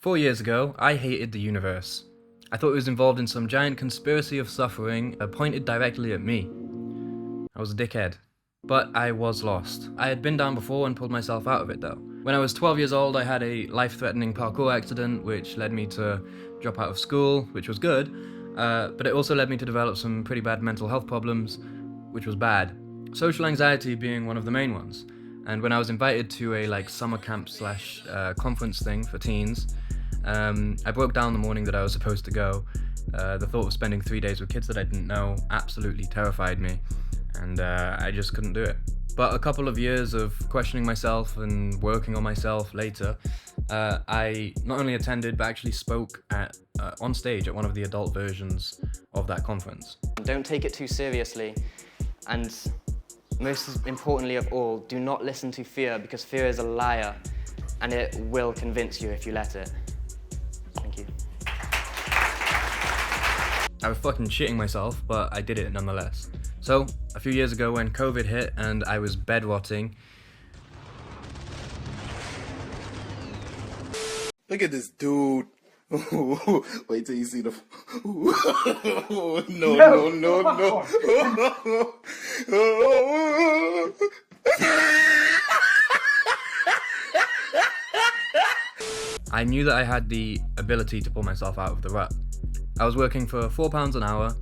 4 years ago, I hated the universe. I thought it was involved in some giant conspiracy of suffering pointed directly at me. I was a dickhead. But I was lost. I had been down before and pulled myself out of it though. When I was 12 years old, I had a life-threatening parkour accident which led me to drop out of school, which was good, but it also led me to develop some pretty bad mental health problems, which was bad. Social anxiety being one of the main ones. And when I was invited to a summer camp slash conference thing for teens, I broke down the morning that I was supposed to go. The thought of spending 3 days with kids that I didn't know absolutely terrified me, and I just couldn't do it. But a couple of years of questioning myself and working on myself later, I not only attended but actually spoke on stage at one of the adult versions of that conference. Don't take it too seriously, and most importantly of all, do not listen to fear, because fear is a liar and it will convince you if you let it. Thank you. I was fucking shitting myself, but I did it nonetheless. So, a few years ago when COVID hit and I was bedrotting. Look at this dude. Wait till you see the. No. I knew that I had the ability to pull myself out of the rut. I was working for £4 an hour,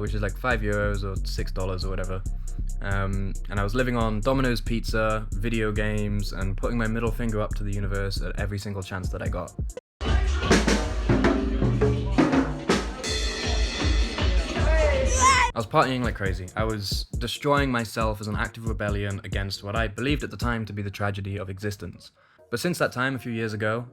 which is like €5 or $6 or whatever. And I was living on Domino's pizza, video games, and putting my middle finger up to the universe at every single chance that I got. I was partying like crazy. I was destroying myself as an act of rebellion against what I believed at the time to be the tragedy of existence. But since that time, a few years ago,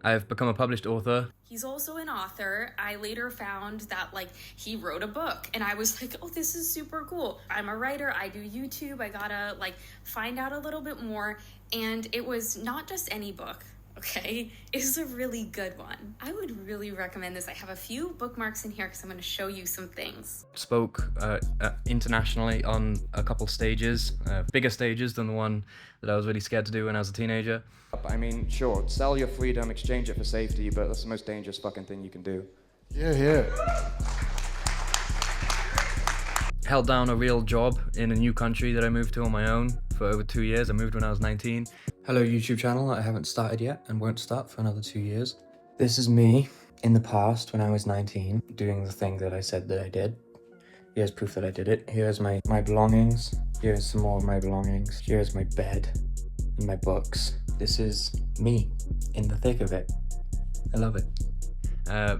I've become a published author. He's also an author. I later found that he wrote a book, and I was like, oh, this is super cool. I'm a writer, I do YouTube, I gotta find out a little bit more. And it was not just any book, okay? It's a really good one. I would really recommend this. I have a few bookmarks in here because I'm gonna show you some things. Spoke internationally on a couple stages, bigger stages than the one that I was really scared to do when I was a teenager. I mean, sure, sell your freedom, exchange it for safety, but that's the most dangerous fucking thing you can do. Yeah. Held down a real job in a new country that I moved to on my own for over 2 years. I moved when I was 19. Hello YouTube channel that I haven't started yet and won't start for another 2 years. This is me in the past when I was 19 doing the thing that I said that I did. Here's proof that I did it. Here's my belongings. Here's some more of my belongings. Here's my bed and my books. This is me in the thick of it. I love it.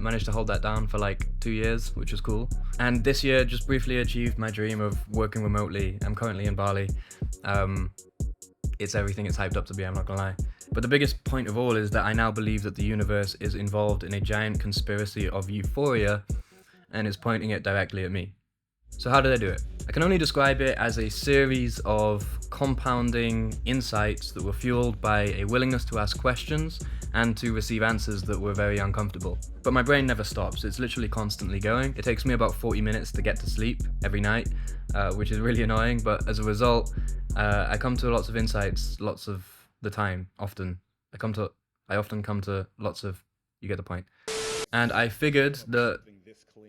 Managed to hold that down for 2 years, which was cool. And this year just briefly achieved my dream of working remotely. I'm currently in Bali. It's everything it's hyped up to be, I'm not gonna lie. But the biggest point of all is that I now believe that the universe is involved in a giant conspiracy of euphoria and is pointing it directly at me. So how did I do it? I can only describe it as a series of compounding insights that were fueled by a willingness to ask questions and to receive answers that were very uncomfortable. But my brain never stops, it's literally constantly going. It takes me about 40 minutes to get to sleep every night, which is really annoying, but as a result, I come to lots of insights lots of the time, often. I often come to lots of, you get the point. And I figured that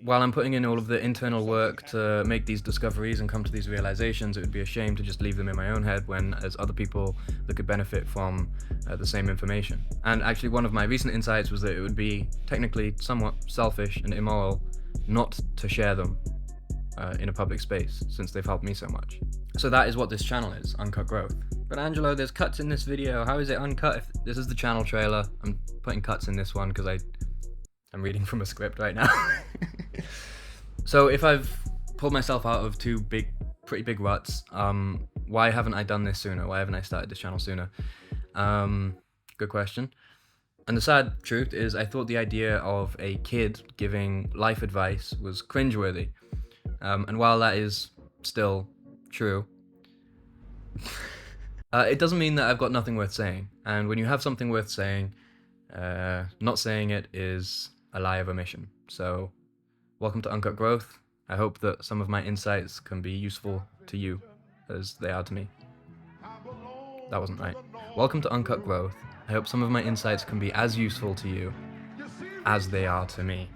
while I'm putting in all of the internal work to make these discoveries and come to these realizations, it would be a shame to just leave them in my own head when there's other people that could benefit from the same information. And actually one of my recent insights was that it would be technically somewhat selfish and immoral not to share them in a public space, since they've helped me so much. So that is what this channel is, Uncut Growth. But Angelo, there's cuts in this video. How is it uncut? If this is the channel trailer, I'm putting cuts in this one because I'm reading from a script right now. So if I've pulled myself out of two pretty big ruts, why haven't I done this sooner? Why haven't I started this channel sooner? Good question. And the sad truth is I thought the idea of a kid giving life advice was cringeworthy. And while that is still true, it doesn't mean that I've got nothing worth saying. And when you have something worth saying, not saying it is a lie of omission. So welcome to Uncut Growth. I hope that some of my insights can be useful to you as they are to me. That wasn't right. Welcome to Uncut Growth. I hope some of my insights can be as useful to you as they are to me.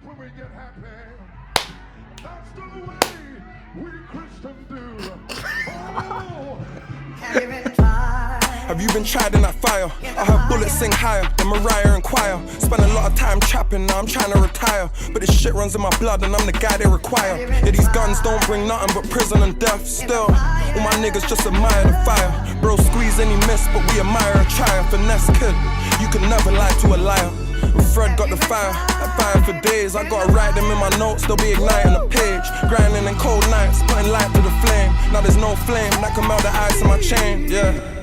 Have you been tried in that fire? I heard bullets sing higher than Mariah and Choir. Spent a lot of time trapping, now I'm trying to retire. But this shit runs in my blood and I'm the guy they require. Yeah, these guns don't bring nothing but prison and death. Still, all my niggas just admire the fire. Bro, squeeze any miss, but we admire a try. Finesse kid, you can never lie to a liar. Fred got the fire, I fire for days. I gotta write them in my notes, they'll be igniting the page. Grinding in cold nights, putting light to the flame. Now there's no flame that can melt the ice in my chain, yeah.